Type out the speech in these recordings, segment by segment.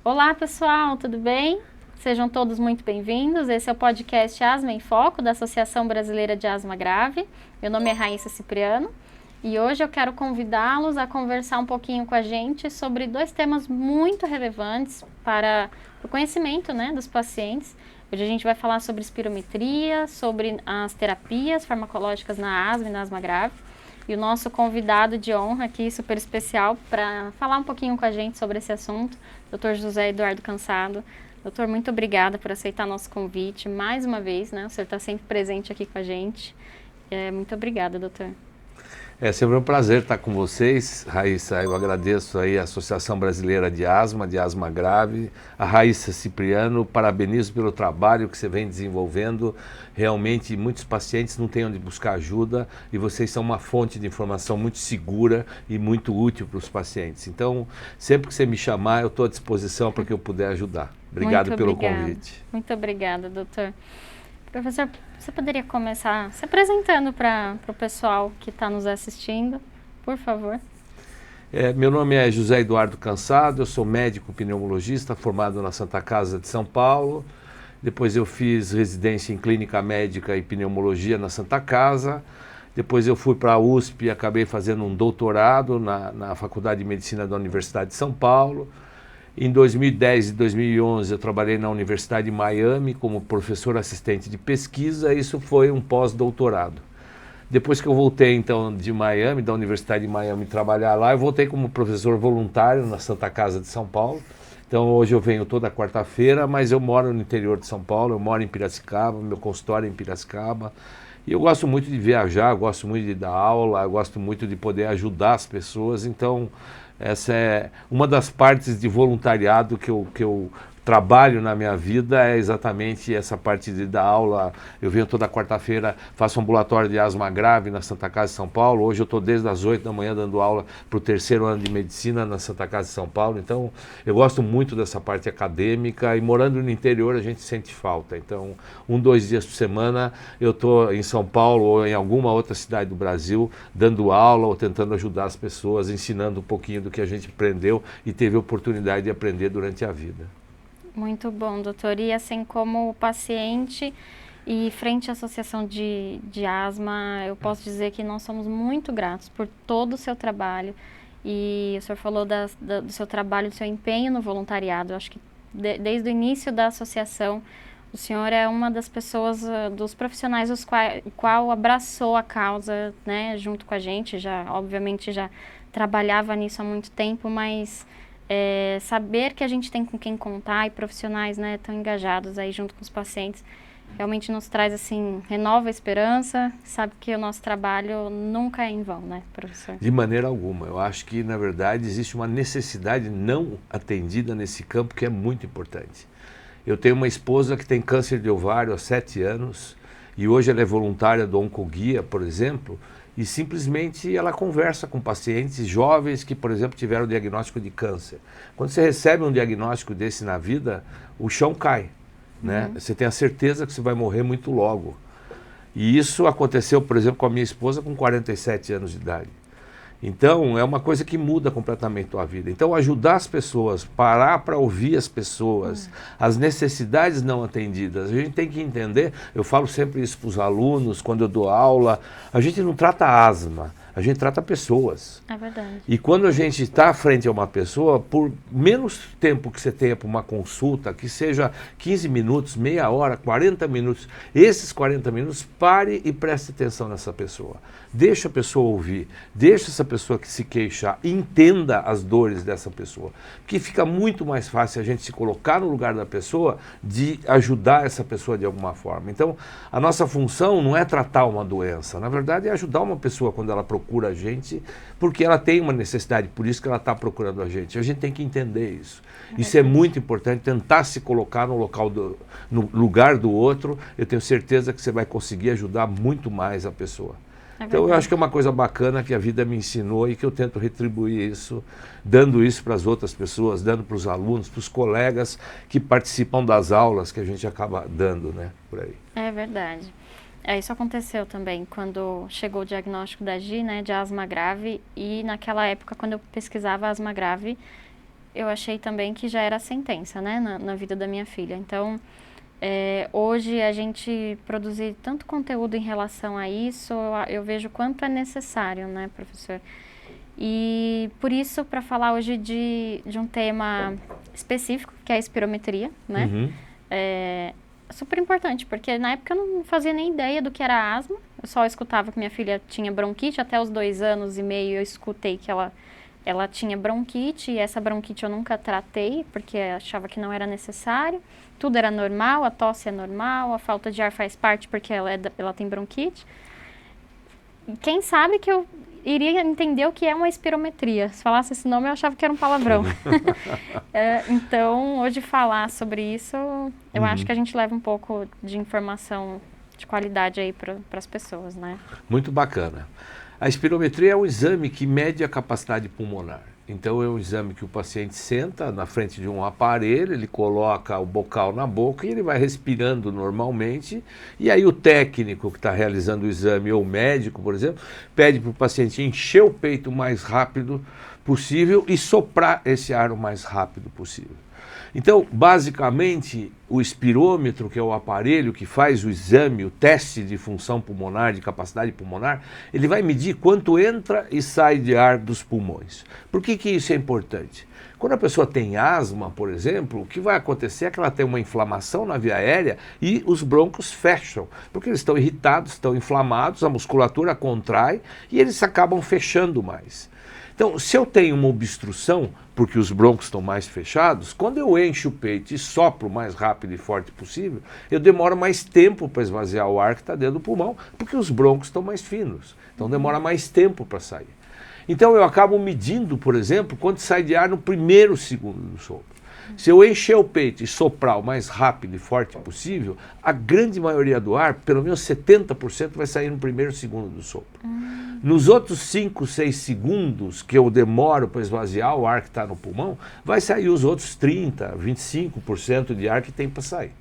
Olá pessoal, tudo bem? Sejam todos muito bem-vindos. Esse é o podcast Asma em Foco, da Associação Brasileira de Asma Grave. Meu nome é Raíssa Cipriano e hoje eu quero convidá-los a conversar um pouquinho com a gente sobre dois temas muito relevantes para o conhecimento, dos pacientes. Hoje a gente vai falar sobre espirometria, sobre as terapias farmacológicas na asma e na asma grave. E o nosso convidado de honra aqui, super especial, para falar um pouquinho com a gente sobre esse assunto, Dr. José Eduardo Cansado. Doutor, muito obrigada por aceitar nosso convite mais uma vez, O senhor está sempre presente aqui com a gente. Muito obrigada, doutor. É sempre um prazer estar com vocês, Raíssa. Eu agradeço aí a Associação Brasileira de Asma Grave, a Raíssa Cipriano, parabenizo pelo trabalho que você vem desenvolvendo. Realmente muitos pacientes não têm onde buscar ajuda e vocês são uma fonte de informação muito segura e muito útil para os pacientes. Então, sempre que você me chamar, eu estou à disposição para que eu puder ajudar. Obrigado pelo convite. Muito obrigada, doutor. Professor, você poderia começar se apresentando para o pessoal que está nos assistindo, por favor? Meu nome é José Eduardo Cansado, eu sou médico pneumologista formado na Santa Casa de São Paulo. Depois eu fiz residência em clínica médica e pneumologia na Santa Casa. Depois eu fui para a USP e acabei fazendo um doutorado na Faculdade de Medicina da Universidade de São Paulo. Em 2010 e 2011 eu trabalhei na Universidade de Miami como professor assistente de pesquisa, isso foi um pós-doutorado. Depois que eu voltei então de Miami, da Universidade de Miami, trabalhar lá, eu voltei como professor voluntário na Santa Casa de São Paulo. Então hoje eu venho toda quarta-feira, mas eu moro no interior de São Paulo, eu moro em Piracicaba, meu consultório é em Piracicaba. E eu gosto muito de viajar, eu gosto muito de dar aula, eu gosto muito de poder ajudar as pessoas, então essa é uma das partes de voluntariado que eu trabalho na minha vida, é exatamente essa parte de dar aula. Eu venho toda quarta-feira, faço ambulatório de asma grave na Santa Casa de São Paulo. Hoje eu estou desde as 8 da manhã dando aula para o terceiro ano de medicina na Santa Casa de São Paulo. Então eu gosto muito dessa parte acadêmica e morando no interior a gente sente falta. Então 2 dias por semana eu estou em São Paulo ou em alguma outra cidade do Brasil dando aula ou tentando ajudar as pessoas, ensinando um pouquinho do que a gente aprendeu e teve a oportunidade de aprender durante a vida. Muito bom, doutor. E assim como paciente e frente à Associação de Asma, eu posso dizer que nós somos muito gratos por todo o seu trabalho. E o senhor falou do seu trabalho, do seu empenho no voluntariado. Eu acho que desde o início da associação, o senhor é uma das pessoas, dos profissionais qual abraçou a causa, junto com a gente. Obviamente, já trabalhava nisso há muito tempo, mas saber que a gente tem com quem contar e profissionais, tão engajados aí junto com os pacientes, realmente nos traz, assim, renova a esperança, sabe que o nosso trabalho nunca é em vão, professor? De maneira alguma. Eu acho que, na verdade, existe uma necessidade não atendida nesse campo que é muito importante. Eu tenho uma esposa que tem câncer de ovário há 7 anos e hoje ela é voluntária do Oncoguia, por exemplo, e simplesmente ela conversa com pacientes jovens que, por exemplo, tiveram diagnóstico de câncer. Quando você recebe um diagnóstico desse na vida, o chão cai, Você tem a certeza que você vai morrer muito logo. E isso aconteceu, por exemplo, com a minha esposa com 47 anos de idade. Então, é uma coisa que muda completamente a tua vida. Então, ajudar as pessoas, parar para ouvir as pessoas, as necessidades não atendidas. A gente tem que entender, eu falo sempre isso para os alunos, quando eu dou aula, a gente não trata asma, a gente trata pessoas. É verdade. E quando a gente está frente a uma pessoa, por menos tempo que você tenha para uma consulta, que seja 15 minutos, meia hora, 40 minutos, esses 40 minutos, pare e preste atenção nessa pessoa. Deixa a pessoa ouvir, deixa essa pessoa que se queixar, entenda as dores dessa pessoa. Porque fica muito mais fácil a gente se colocar no lugar da pessoa, de ajudar essa pessoa de alguma forma. Então, a nossa função não é tratar uma doença, na verdade é ajudar uma pessoa quando ela procura a gente, porque ela tem uma necessidade, por isso que ela está procurando a gente. A gente tem que entender isso. Isso é muito importante, tentar se colocar no lugar do outro. Eu tenho certeza que você vai conseguir ajudar muito mais a pessoa. Então eu acho que é uma coisa bacana que a vida me ensinou e que eu tento retribuir isso, dando isso para as outras pessoas, dando para os alunos, para os colegas que participam das aulas que a gente acaba dando, por aí. É verdade. Isso aconteceu também quando chegou o diagnóstico da Gi, de asma grave, e naquela época, quando eu pesquisava asma grave, eu achei também que já era sentença, né, na vida da minha filha. Então, hoje a gente produzir tanto conteúdo em relação a isso, eu vejo quanto é necessário, né, professor? E por isso, para falar hoje de um tema específico, que é a espirometria, né? Uhum. É super importante, porque na época eu não fazia nem ideia do que era asma. Eu só escutava que minha filha tinha bronquite. Até os 2 anos e meio eu escutei que ela tinha bronquite, e essa bronquite eu nunca tratei, porque achava que não era necessário. Tudo era normal, a tosse é normal, a falta de ar faz parte porque ela tem bronquite. Quem sabe que eu iria entender o que é uma espirometria. Se falasse esse nome, eu achava que era um palavrão. Então, hoje falar sobre isso, eu acho que a gente leva um pouco de informação de qualidade aí para as pessoas, né? Muito bacana. A espirometria é um exame que mede a capacidade pulmonar. Então é um exame que o paciente senta na frente de um aparelho, ele coloca o bocal na boca e ele vai respirando normalmente. E aí o técnico que está realizando o exame, ou o médico, por exemplo, pede para o paciente encher o peito o mais rápido possível e soprar esse ar o mais rápido possível. Então, basicamente, o espirômetro, que é o aparelho que faz o exame, o teste de função pulmonar, de capacidade pulmonar, ele vai medir quanto entra e sai de ar dos pulmões. Por que isso é importante? Quando a pessoa tem asma, por exemplo, o que vai acontecer é que ela tem uma inflamação na via aérea e os brônquios fecham, porque eles estão irritados, estão inflamados, a musculatura contrai e eles acabam fechando mais. Então, se eu tenho uma obstrução, porque os brônquios estão mais fechados, quando eu encho o peito e sopro o mais rápido e forte possível, eu demoro mais tempo para esvaziar o ar que está dentro do pulmão, porque os brônquios estão mais finos. Então, demora mais tempo para sair. Então, eu acabo medindo, por exemplo, quanto sai de ar no primeiro segundo do sopro. Se eu encher o peito e soprar o mais rápido e forte possível, a grande maioria do ar, pelo menos 70%, vai sair no primeiro segundo do sopro. Nos outros 5, 6 segundos que eu demoro para esvaziar o ar que está no pulmão, vai sair os outros 30%, 25% de ar que tem para sair.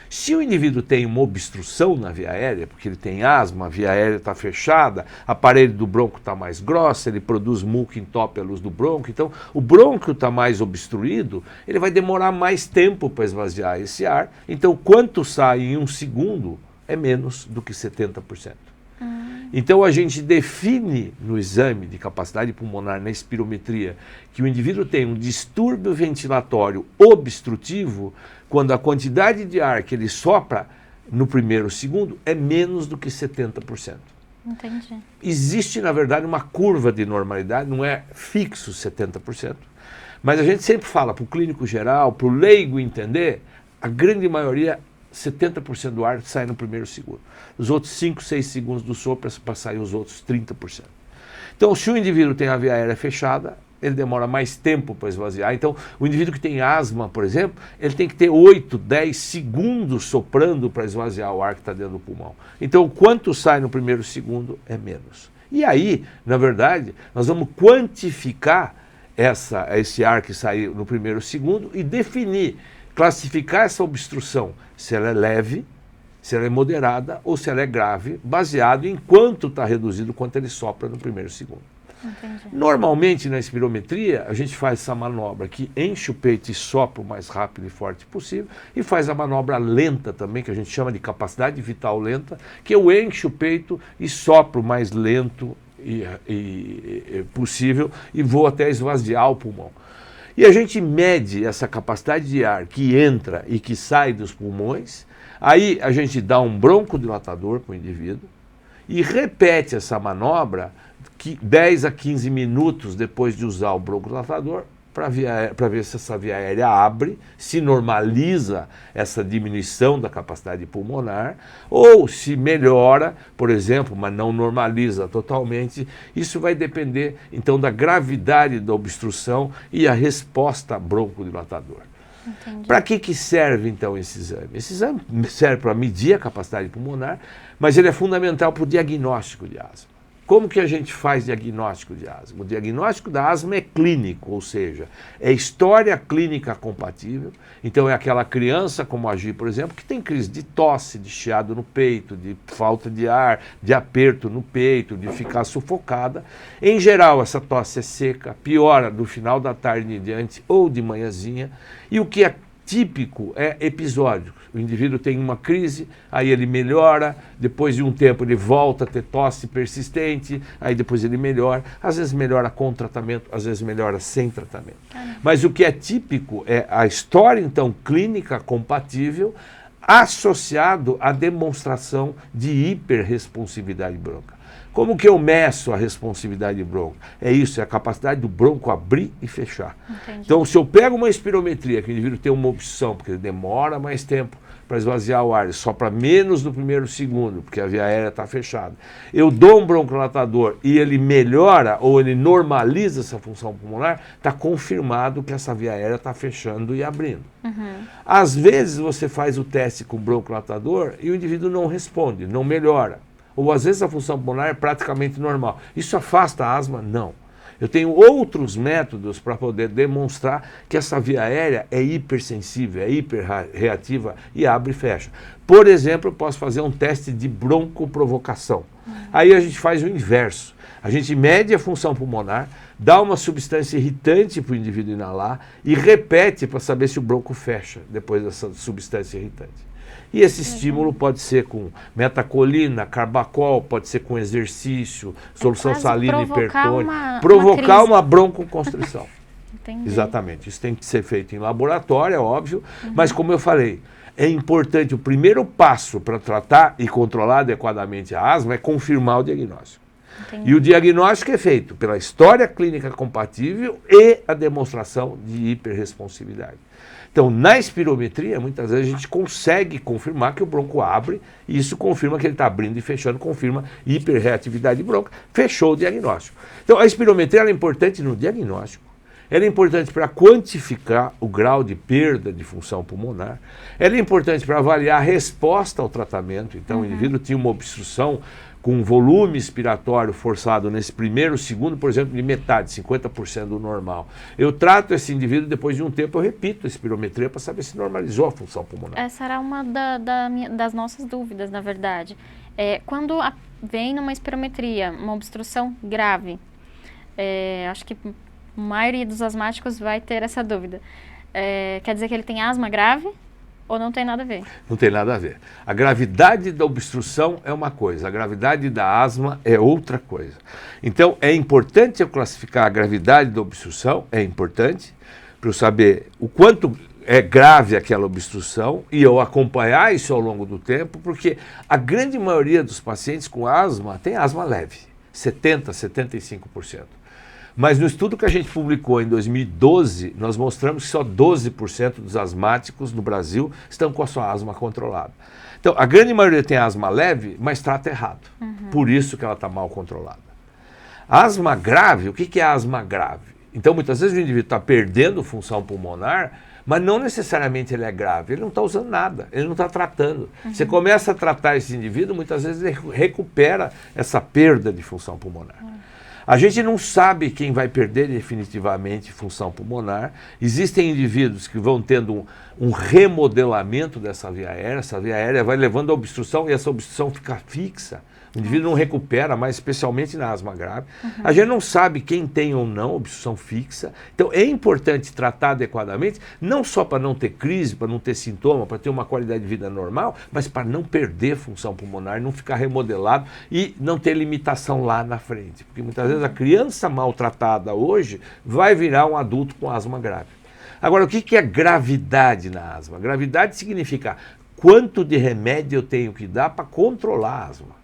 Se o indivíduo tem uma obstrução na via aérea, porque ele tem asma, a via aérea está fechada, a parede do brônquio está mais grossa, ele produz muco em entópelos do brônquio, então o brônquio está mais obstruído, ele vai demorar mais tempo para esvaziar esse ar, então quanto sai em 1 segundo é menos do que 70%. Então a gente define no exame de capacidade pulmonar, na espirometria, que o indivíduo tem um distúrbio ventilatório obstrutivo quando a quantidade de ar que ele sopra no primeiro segundo é menos do que 70%. Entendi. Existe, na verdade, uma curva de normalidade, não é fixo 70%, mas a gente sempre fala para o clínico geral, para o leigo entender, a grande maioria 70% do ar sai no primeiro segundo. Os outros 5, 6 segundos do sopro para sair os outros 30%. Então, se o indivíduo tem a via aérea fechada, ele demora mais tempo para esvaziar. Então, o indivíduo que tem asma, por exemplo, ele tem que ter 8, 10 segundos soprando para esvaziar o ar que está dentro do pulmão. Então, quanto sai no primeiro segundo é menos. E aí, na verdade, nós vamos quantificar esse ar que sai no primeiro segundo e definir, classificar essa obstrução, se ela é leve, se ela é moderada ou se ela é grave, baseado em quanto está reduzido, quanto ele sopra no primeiro segundo. Entendi. Normalmente na espirometria a gente faz essa manobra que enche o peito e sopra o mais rápido e forte possível e faz a manobra lenta também, que a gente chama de capacidade vital lenta, que eu encho o peito e sopro o mais lento possível e vou até esvaziar o pulmão. E a gente mede essa capacidade de ar que entra e que sai dos pulmões, aí a gente dá um broncodilatador para o indivíduo e repete essa manobra 10 a 15 minutos depois de usar o broncodilatador para ver se essa via aérea abre, se normaliza essa diminuição da capacidade pulmonar, ou se melhora, por exemplo, mas não normaliza totalmente. Isso vai depender, então, da gravidade da obstrução e a resposta broncodilatador. Para que serve, então, esse exame? Esse exame serve para medir a capacidade pulmonar, mas ele é fundamental para o diagnóstico de asma. como que a gente faz diagnóstico de asma? O diagnóstico da asma é clínico, ou seja, é história clínica compatível. Então é aquela criança, como a Gi, por exemplo, que tem crise de tosse, de chiado no peito, de falta de ar, de aperto no peito, de ficar sufocada. Em geral, essa tosse é seca, piora do final da tarde em diante ou de manhãzinha. E o que é típico é episódico. O indivíduo tem uma crise, aí ele melhora, depois de um tempo ele volta a ter tosse persistente, aí depois ele melhora. Às vezes melhora com tratamento, às vezes melhora sem tratamento. Mas o que é típico é a história, então, clínica compatível, associado à demonstração de hiperresponsividade bronca. Como que eu meço a responsividade bronca? É isso, é a capacidade do bronco abrir e fechar. Entendi. Então, se eu pego uma espirometria, que o indivíduo tem uma obstrução, porque ele demora mais tempo para esvaziar o ar, ele sopra menos no primeiro segundo, porque a via aérea está fechada. Eu dou um broncodilatador e ele melhora ou ele normaliza essa função pulmonar, está confirmado que essa via aérea está fechando e abrindo. Às vezes você faz o teste com o broncodilatador e o indivíduo não responde, não melhora. Ou às vezes a função pulmonar é praticamente normal. Isso afasta a asma? Não. Eu tenho outros métodos para poder demonstrar que essa via aérea é hipersensível, é hiperreativa e abre e fecha. Por exemplo, eu posso fazer um teste de broncoprovocação. Aí a gente faz o inverso. A gente mede a função pulmonar, dá uma substância irritante para o indivíduo inalar e repete para saber se o bronco fecha depois dessa substância irritante. E esse estímulo pode ser com metacolina, carbacol, pode ser com exercício, solução salina hipertônica. Provocar uma broncoconstrição. Entendi. Exatamente. Isso tem que ser feito em laboratório, é óbvio, mas como eu falei, é importante, o primeiro passo para tratar e controlar adequadamente a asma é confirmar o diagnóstico. Entendi. E o diagnóstico é feito pela história clínica compatível e a demonstração de hiperresponsividade. Então, na espirometria, muitas vezes a gente consegue confirmar que o bronco abre, e isso confirma que ele está abrindo e fechando, confirma hiperreatividade bronca, fechou o diagnóstico. Então, a espirometria é importante no diagnóstico, ela é importante para quantificar o grau de perda de função pulmonar, ela é importante para avaliar a resposta ao tratamento. Então, o indivíduo tinha uma obstrução com volume expiratório forçado nesse primeiro segundo, por exemplo, de metade, 50% do normal. Eu trato esse indivíduo, depois de um tempo eu repito a espirometria para saber se normalizou a função pulmonar. Essa era uma das nossas dúvidas, na verdade. Quando vem numa espirometria, uma obstrução grave, acho que a maioria dos asmáticos vai ter essa dúvida. Quer dizer que ele tem asma grave? Ou não tem nada a ver? Não tem nada a ver. A gravidade da obstrução é uma coisa, a gravidade da asma é outra coisa. Então, é importante eu classificar a gravidade da obstrução, é importante, para eu saber o quanto é grave aquela obstrução e eu acompanhar isso ao longo do tempo, porque a grande maioria dos pacientes com asma tem asma leve, 70%, 75%. Mas no estudo que a gente publicou em 2012, nós mostramos que só 12% dos asmáticos no Brasil estão com a sua asma controlada. Então, a grande maioria tem asma leve, mas trata errado. Por isso que ela está mal controlada. A asma grave, o que é asma grave? Então, muitas vezes o indivíduo está perdendo função pulmonar, mas não necessariamente ele é grave, ele não está usando nada, ele não está tratando. Você começa a tratar esse indivíduo, muitas vezes ele recupera essa perda de função pulmonar. A gente não sabe quem vai perder definitivamente função pulmonar. Existem indivíduos que vão tendo um remodelamento dessa via aérea, essa via aérea vai levando a obstrução e essa obstrução fica fixa. O indivíduo não recupera mais, especialmente na asma grave. A gente não sabe quem tem ou não obstrução fixa. Então é importante tratar adequadamente, não só para não ter crise, para não ter sintoma, para ter uma qualidade de vida normal, mas para não perder função pulmonar, não ficar remodelado e não ter limitação lá na frente. Porque muitas vezes a criança maltratada hoje vai virar um adulto com asma grave. Agora, o que é gravidade na asma? Gravidade significa quanto de remédio eu tenho que dar para controlar a asma.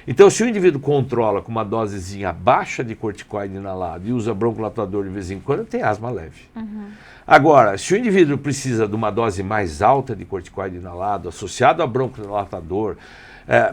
Então, se o indivíduo controla com uma dosezinha baixa de corticoide inalado e usa broncodilatador de vez em quando, tem asma leve. Agora, se o indivíduo precisa de uma dose mais alta de corticoide inalado, associado a broncodilatador,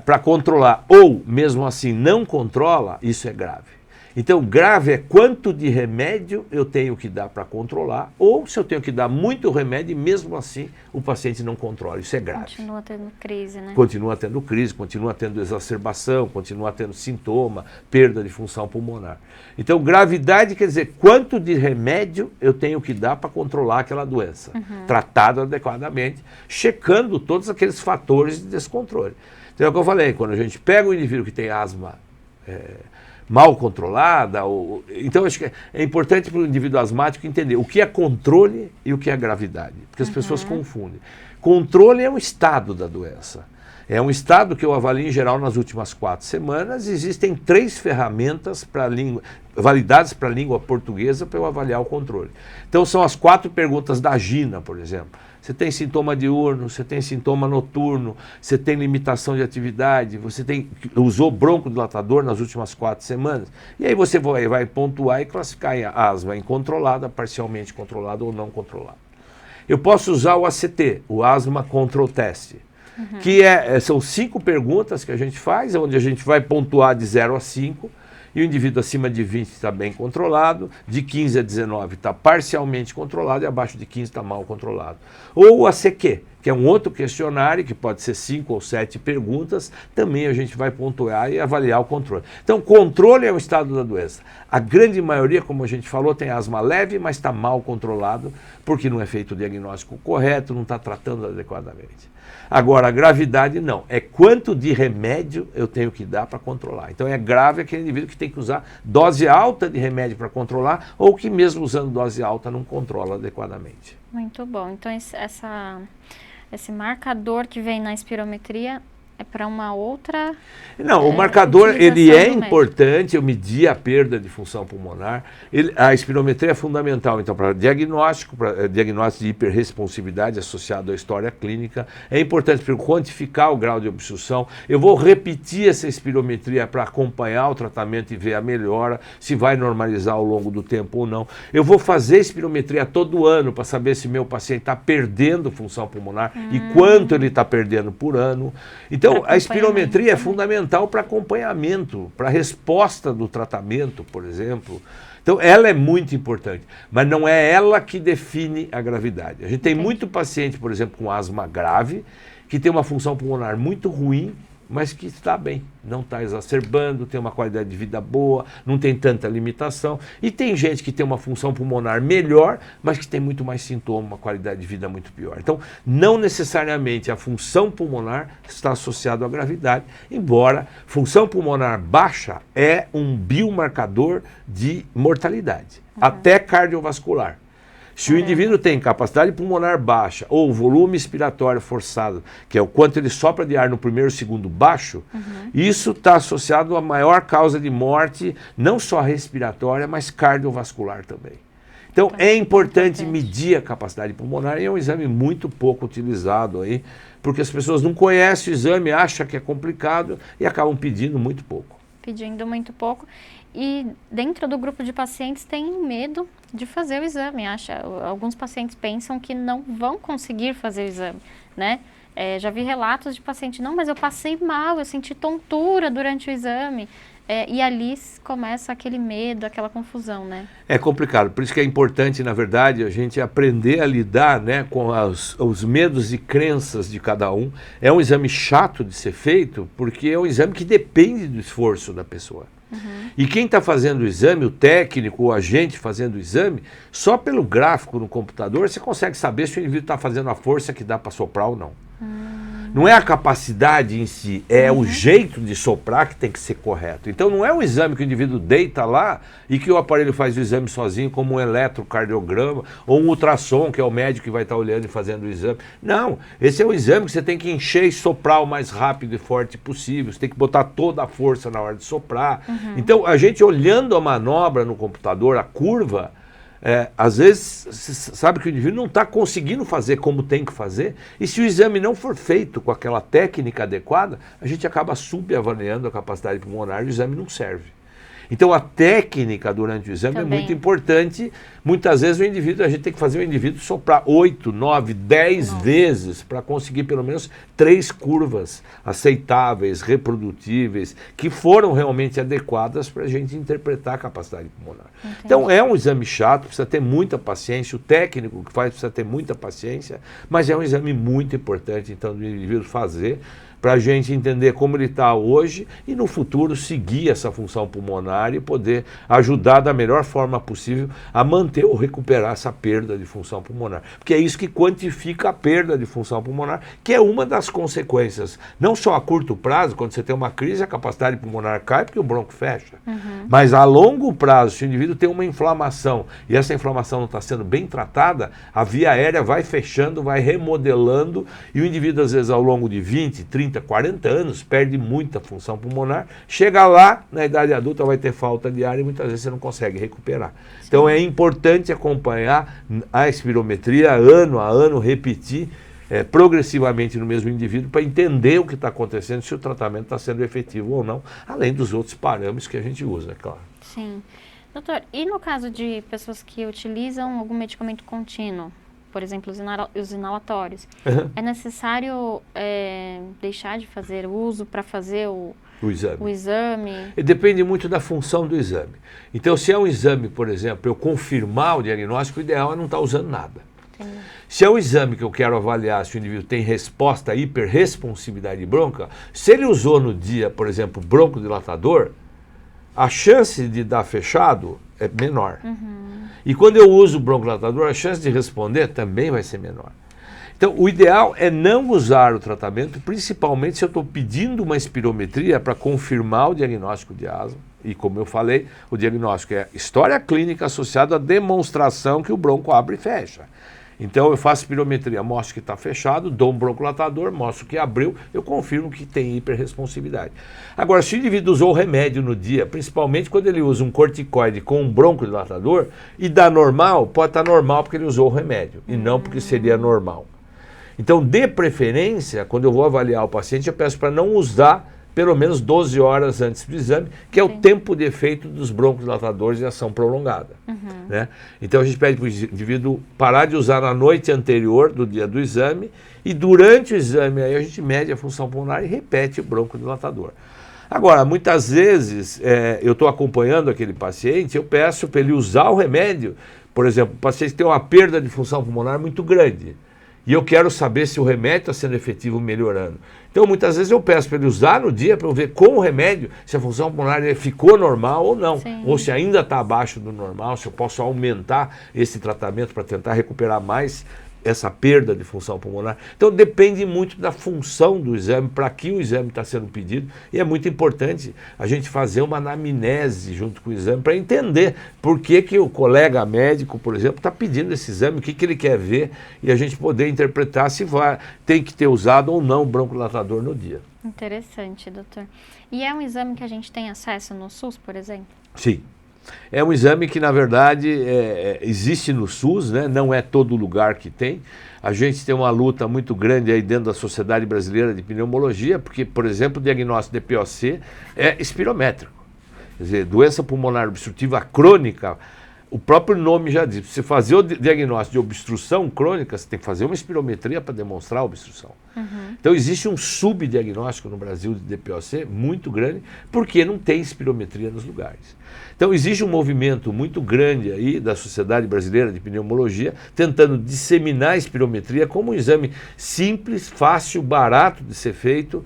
para controlar, ou mesmo assim não controla, isso é grave. Então, grave é quanto de remédio eu tenho que dar para controlar, ou se eu tenho que dar muito remédio e mesmo assim o paciente não controla. Isso é grave. Continua tendo crise, né? Continua tendo crise, continua tendo exacerbação, continua tendo sintoma, perda de função pulmonar. Então, gravidade quer dizer quanto de remédio eu tenho que dar para controlar aquela doença, tratado adequadamente, checando todos aqueles fatores de descontrole. Então, é o que eu falei, quando a gente pega o indivíduo que tem asma mal controlada, então acho que é importante para o indivíduo asmático entender o que é controle e o que é gravidade, porque as pessoas confundem. Controle é um estado da doença. É um estado que eu avalio em geral nas últimas 4 semanas. Existem 3 ferramentas validadas para a língua portuguesa para eu avaliar o controle. Então são as 4 perguntas da GINA, por exemplo. Você tem sintoma diurno, você tem sintoma noturno, você tem limitação de atividade, você usou broncodilatador nas últimas 4 semanas. E aí você vai pontuar e classificar em asma incontrolada, parcialmente controlada ou não controlada. Eu posso usar o ACT, o Asthma Control Test, que são 5 perguntas que a gente faz, onde a gente vai pontuar de 0 a 5, e o indivíduo acima de 20 está bem controlado, de 15 a 19 está parcialmente controlado e abaixo de 15 está mal controlado. Ou o ACQ, que é um outro questionário, que pode ser 5 ou 7 perguntas, também a gente vai pontuar e avaliar o controle. Então, controle é o estado da doença. A grande maioria, como a gente falou, tem asma leve, mas está mal controlado, porque não é feito o diagnóstico correto, não está tratando adequadamente. Agora, a gravidade não. É quanto de remédio eu tenho que dar para controlar. Então, é grave aquele indivíduo que tem que usar dose alta de remédio para controlar, ou que mesmo usando dose alta não controla adequadamente. Muito bom. Então, esse marcador que vem na espirometria é para uma outra... Não, o marcador ele é importante, eu medir a perda de função pulmonar. A espirometria é fundamental, então, para diagnóstico de hiperresponsividade associado à história clínica. É importante para eu quantificar o grau de obstrução. Eu vou repetir essa espirometria para acompanhar o tratamento e ver a melhora, se vai normalizar ao longo do tempo ou não. Eu vou fazer espirometria todo ano para saber se meu paciente está perdendo função pulmonar e quanto ele está perdendo por ano. Então, a espirometria é fundamental para acompanhamento, para resposta do tratamento, por exemplo. Então, ela é muito importante, mas não é ela que define a gravidade. A gente tem muito paciente, por exemplo, com asma grave, que tem uma função pulmonar muito ruim, mas que está bem, não está exacerbando, tem uma qualidade de vida boa, não tem tanta limitação. E tem gente que tem uma função pulmonar melhor, mas que tem muito mais sintoma, uma qualidade de vida muito pior. Então, não necessariamente a função pulmonar está associada à gravidade, embora função pulmonar baixa é um biomarcador de mortalidade, até cardiovascular. Se o indivíduo tem capacidade pulmonar baixa ou volume expiratório forçado, que é o quanto ele sopra de ar no primeiro e segundo baixo, isso está associado à maior causa de morte, não só respiratória, mas cardiovascular também. Então, é importante medir a capacidade pulmonar e é um exame muito pouco utilizado aí, porque as pessoas não conhecem o exame, acham que é complicado e acabam pedindo muito pouco. Pedindo muito pouco. E dentro do grupo de pacientes tem medo de fazer o exame. Alguns pacientes pensam que não vão conseguir fazer o exame, né? Já vi relatos de paciente, não, mas eu passei mal, eu senti tontura durante o exame. E ali começa aquele medo, aquela confusão, né? É complicado, por isso que é importante, na verdade, a gente aprender a lidar, né, com os medos e crenças de cada um. É um exame chato de ser feito, porque é um exame que depende do esforço da pessoa. E quem está fazendo o exame, o técnico, o agente fazendo o exame, só pelo gráfico no computador você consegue saber se o indivíduo está fazendo a força que dá para soprar ou não. Não é a capacidade em si, é o jeito de soprar que tem que ser correto. Então não é um exame que o indivíduo deita lá e que o aparelho faz o exame sozinho, como um eletrocardiograma ou um ultrassom, que é o médico que vai estar olhando e fazendo o exame. Não, esse é um exame que você tem que encher e soprar o mais rápido e forte possível, você tem que botar toda a força na hora de soprar. Então a gente olhando a manobra no computador, a curva, às vezes, sabe que o indivíduo não está conseguindo fazer como tem que fazer, e se o exame não for feito com aquela técnica adequada, a gente acaba subavaliando a capacidade pulmonar e o exame não serve. Então a técnica durante o exame Também. é muito importante. Muitas vezes a gente tem que fazer o indivíduo soprar 8, 9, 10 vezes para conseguir pelo menos 3 curvas aceitáveis, reprodutíveis, que foram realmente adequadas para a gente interpretar a capacidade pulmonar. Entendi. Então é um exame chato, precisa ter muita paciência, o técnico que faz precisa ter muita paciência, mas é um exame muito importante então do indivíduo fazer, para a gente entender como ele está hoje e no futuro seguir essa função pulmonar e poder ajudar da melhor forma possível a manter ou recuperar essa perda de função pulmonar. Porque é isso que quantifica a perda de função pulmonar, que é uma das consequências, não só a curto prazo, quando você tem uma crise, a capacidade pulmonar cai porque o bronco fecha, mas a longo prazo, se o indivíduo tem uma inflamação e essa inflamação não está sendo bem tratada, a via aérea vai fechando, vai remodelando e o indivíduo às vezes ao longo de 20, 30, 40 anos, perde muita função pulmonar, chega lá, na idade adulta vai ter falta de ar e muitas vezes você não consegue recuperar. Sim. Então é importante acompanhar a espirometria ano a ano, repetir progressivamente no mesmo indivíduo para entender o que está acontecendo, se o tratamento está sendo efetivo ou não, além dos outros parâmetros que a gente usa, é claro. Sim. Doutor, e no caso de pessoas que utilizam algum medicamento contínuo? Por exemplo, os inalatórios. É necessário deixar de fazer uso para fazer o exame? Depende muito da função do exame. Então, se é um exame, por exemplo, eu confirmar o diagnóstico, o ideal é não estar usando nada. Entendi. Se é um exame que eu quero avaliar se o indivíduo tem resposta à hiperresponsividade bronca, se ele usou no dia, por exemplo, broncodilatador, a chance de dar fechado é menor. E quando eu uso o broncodilatador, a chance de responder também vai ser menor. Então, o ideal é não usar o tratamento, principalmente se eu estou pedindo uma espirometria para confirmar o diagnóstico de asma. E como eu falei, o diagnóstico é história clínica associada à demonstração que o bronco abre e fecha. Então eu faço espirometria, mostro que está fechado, dou um broncodilatador, mostro que abriu, eu confirmo que tem hiperresponsividade. Agora, se o indivíduo usou o remédio no dia, principalmente quando ele usa um corticoide com um broncodilatador, e dá normal, pode estar normal porque ele usou o remédio, e não porque seria normal. Então, de preferência, quando eu vou avaliar o paciente, eu peço para não usar pelo menos 12 horas antes do exame, que é o tempo de efeito dos broncodilatadores de ação prolongada. Né? Então a gente pede para o indivíduo parar de usar na noite anterior do dia do exame e durante o exame aí a gente mede a função pulmonar e repete o broncodilatador. Agora, muitas vezes eu estou acompanhando aquele paciente, eu peço para ele usar o remédio, por exemplo, o paciente tem uma perda de função pulmonar muito grande. E eu quero saber se o remédio está sendo efetivo melhorando. Então, muitas vezes eu peço para ele usar no dia para eu ver com o remédio se a função pulmonar ficou normal ou não. Sim. Ou se ainda está abaixo do normal, se eu posso aumentar esse tratamento para tentar recuperar mais essa perda de função pulmonar. Então, depende muito da função do exame, para que o exame está sendo pedido. E é muito importante a gente fazer uma anamnese junto com o exame para entender por que o colega médico, por exemplo, está pedindo esse exame, o que ele quer ver, e a gente poder interpretar se tem que ter usado ou não o broncodilatador no dia. Interessante, doutor. E é um exame que a gente tem acesso no SUS, por exemplo? Sim. É um exame que, na verdade, existe no SUS, né? Não é todo lugar que tem. A gente tem uma luta muito grande aí dentro da Sociedade Brasileira de Pneumologia, porque, por exemplo, o diagnóstico de POC é espirométrico. Quer dizer, doença pulmonar obstrutiva crônica, o próprio nome já diz. Se fazer o diagnóstico de obstrução crônica, você tem que fazer uma espirometria para demonstrar a obstrução. Então, existe um subdiagnóstico no Brasil de DPOC muito grande, porque não tem espirometria nos lugares. Então, existe um movimento muito grande aí da Sociedade Brasileira de Pneumologia tentando disseminar a espirometria como um exame simples, fácil, barato de ser feito.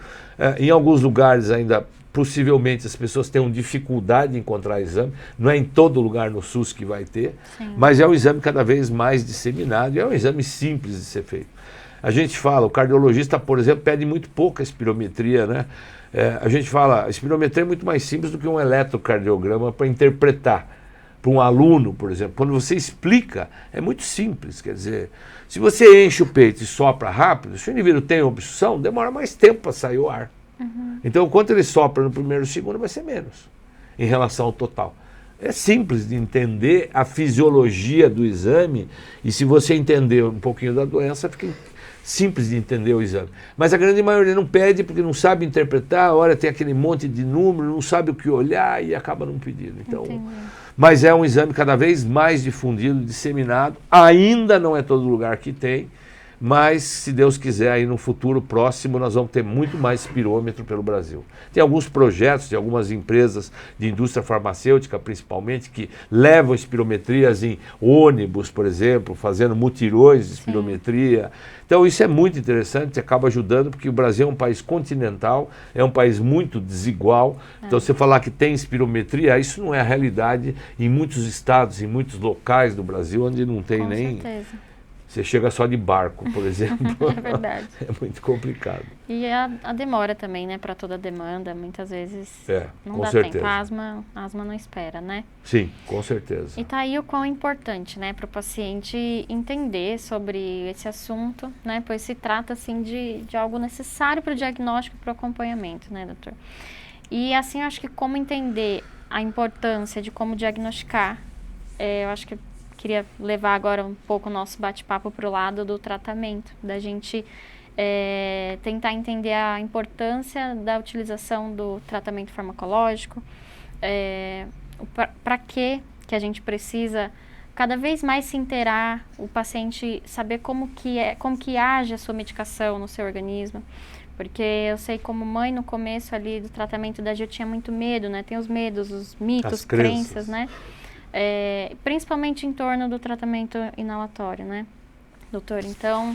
Em alguns lugares ainda possivelmente as pessoas tenham dificuldade de encontrar exame, não é em todo lugar no SUS que vai ter, mas é um exame cada vez mais disseminado e é um exame simples de ser feito. A gente fala, o cardiologista, por exemplo, pede muito pouca espirometria, né? A gente fala, a espirometria é muito mais simples do que um eletrocardiograma para interpretar. Para um aluno, por exemplo, quando você explica, é muito simples, quer dizer, se você enche o peito e sopra rápido, se o indivíduo tem obstrução, demora mais tempo para sair o ar. Então, quanto ele sopra no primeiro e segundo, vai ser menos, em relação ao total. É simples de entender a fisiologia do exame e se você entender um pouquinho da doença, simples de entender o exame. Mas a grande maioria não pede porque não sabe interpretar, a hora tem aquele monte de número, não sabe o que olhar e acaba não pedindo. Então, mas é um exame cada vez mais difundido, disseminado. Ainda não é todo lugar que tem, mas se Deus quiser, aí no futuro próximo nós vamos ter muito mais espirômetro pelo Brasil. Tem alguns projetos de algumas empresas de indústria farmacêutica, principalmente, que levam espirometrias em ônibus, por exemplo, fazendo mutirões de espirometria. Então isso é muito interessante, acaba ajudando, porque o Brasil é um país continental, é um país muito desigual. Então você falar que tem espirometria, isso não é a realidade em muitos estados, em muitos locais do Brasil, onde não tem nem... certeza. Você chega só de barco, por exemplo. É verdade. É muito complicado. E a demora também, né? Para toda demanda, muitas vezes não com dá certeza. tempo. A asma não espera, né? Sim, com certeza. E tá aí o quão é importante, né? Para o paciente entender sobre esse assunto, né? Pois se trata, assim, de algo necessário para o diagnóstico e para o acompanhamento, né, doutor? E, assim, eu acho que como entender a importância de como diagnosticar, eu acho que queria levar agora um pouco o nosso bate-papo para o lado do tratamento, da gente tentar entender a importância da utilização do tratamento farmacológico, para que a gente precisa cada vez mais se inteirar, o paciente saber como que age a sua medicação no seu organismo, porque eu sei como mãe no começo ali do tratamento da GIA eu tinha muito medo, né? Tem os medos, os mitos, crenças, né? Principalmente em torno do tratamento inalatório, né, doutor? Então,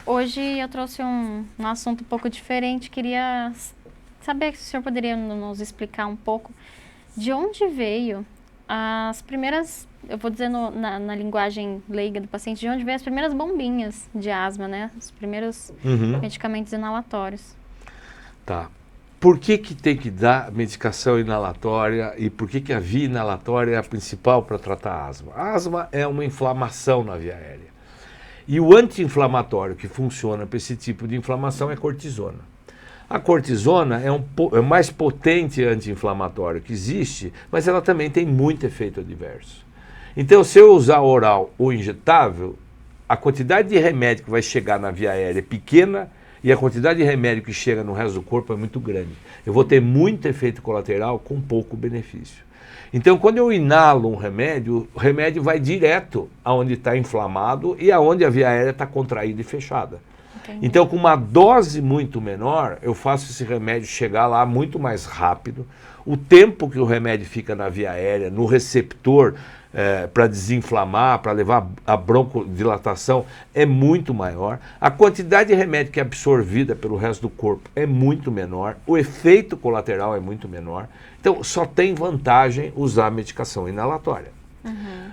hoje eu trouxe um assunto um pouco diferente. Queria saber se o senhor poderia nos explicar um pouco de onde veio as primeiras, eu vou dizer na linguagem leiga do paciente, de onde veio as primeiras bombinhas de asma, né? Os primeiros medicamentos inalatórios. Tá. Por que tem que dar medicação inalatória e por que a via inalatória é a principal para tratar a asma? A asma é uma inflamação na via aérea. E o anti-inflamatório que funciona para esse tipo de inflamação é cortisona. A cortisona é o mais potente anti-inflamatório que existe, mas ela também tem muito efeito adverso. Então, se eu usar oral ou injetável, a quantidade de remédio que vai chegar na via aérea é pequena, e a quantidade de remédio que chega no resto do corpo é muito grande. Eu vou ter muito efeito colateral com pouco benefício. Então, quando eu inalo um remédio, o remédio vai direto aonde está inflamado e aonde a via aérea está contraída e fechada. Entendi. Então, com uma dose muito menor, eu faço esse remédio chegar lá muito mais rápido. O tempo que o remédio fica na via aérea, no receptor, para desinflamar, para levar a broncodilatação, é muito maior. A quantidade de remédio que é absorvida pelo resto do corpo é muito menor. O efeito colateral é muito menor. Então, só tem vantagem usar medicação inalatória.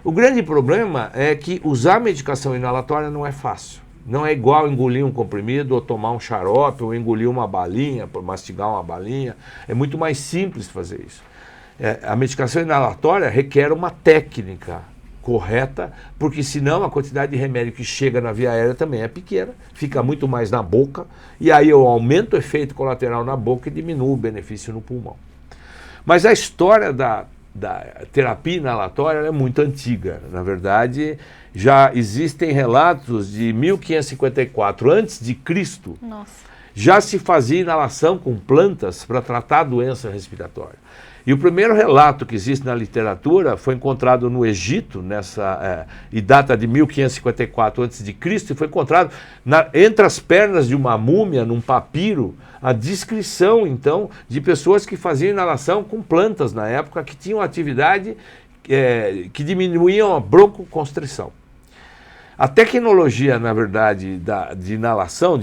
O grande problema é que usar medicação inalatória não é fácil. Não é igual engolir um comprimido, ou tomar um xarope, ou engolir uma balinha, mastigar uma balinha. É muito mais simples fazer isso. A medicação inalatória requer uma técnica correta, porque senão a quantidade de remédio que chega na via aérea também é pequena, fica muito mais na boca, e aí eu aumento o efeito colateral na boca e diminuo o benefício no pulmão. Mas a história da terapia inalatória é muito antiga. Na verdade, já existem relatos de 1554 a.C. Nossa. Já se fazia inalação com plantas para tratar a doença respiratória. E o primeiro relato que existe na literatura foi encontrado no Egito, e data de 1554 a.C., e foi encontrado entre as pernas de uma múmia, num papiro, a descrição, então, de pessoas que faziam inalação com plantas na época, que tinham atividade que diminuíam a broncoconstrição. A tecnologia, na verdade, de inalação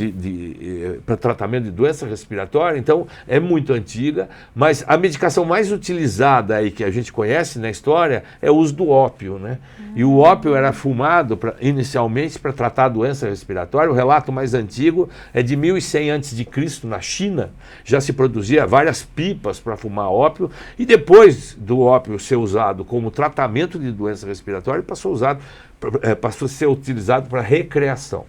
para tratamento de doença respiratória, então, é muito antiga, mas a medicação mais utilizada aí que a gente conhece na história é o uso do ópio, né? E o ópio era fumado inicialmente para tratar a doença respiratória. O relato mais antigo é de 1100 a.C., na China. Já se produzia várias pipas para fumar ópio, e depois do ópio ser usado como tratamento de doença respiratória, passou a ser utilizado para recreação.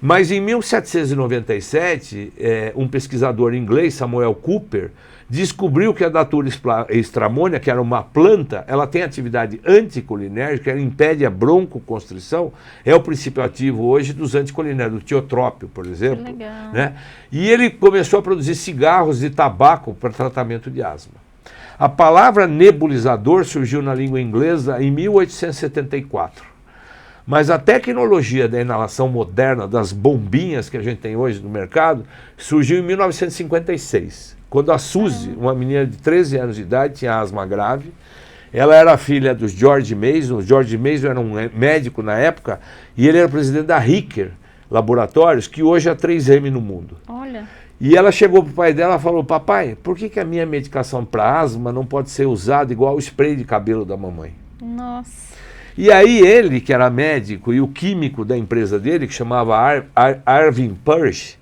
Mas em 1797, um pesquisador inglês, Samuel Cooper, descobriu que a Datura estramônia, que era uma planta, ela tem atividade anticolinérgica, ela impede a broncoconstrição, é o princípio ativo hoje dos anticolinérgicos, do tiotrópio, por exemplo. Que legal. Né? E ele começou a produzir cigarros de tabaco para tratamento de asma. A palavra nebulizador surgiu na língua inglesa em 1874. Mas a tecnologia da inalação moderna, das bombinhas que a gente tem hoje no mercado, surgiu em 1956, quando a Suzy, uma menina de 13 anos de idade, tinha asma grave. Ela era filha do George Mason. O George Mason era um médico na época e ele era presidente da Ricker Laboratórios, que hoje é a 3M no mundo. Olha. E ela chegou para o pai dela e falou: papai, por que a minha medicação para asma não pode ser usada igual o spray de cabelo da mamãe? Nossa. E aí ele, que era médico, e o químico da empresa dele, que chamava Arvin Purge,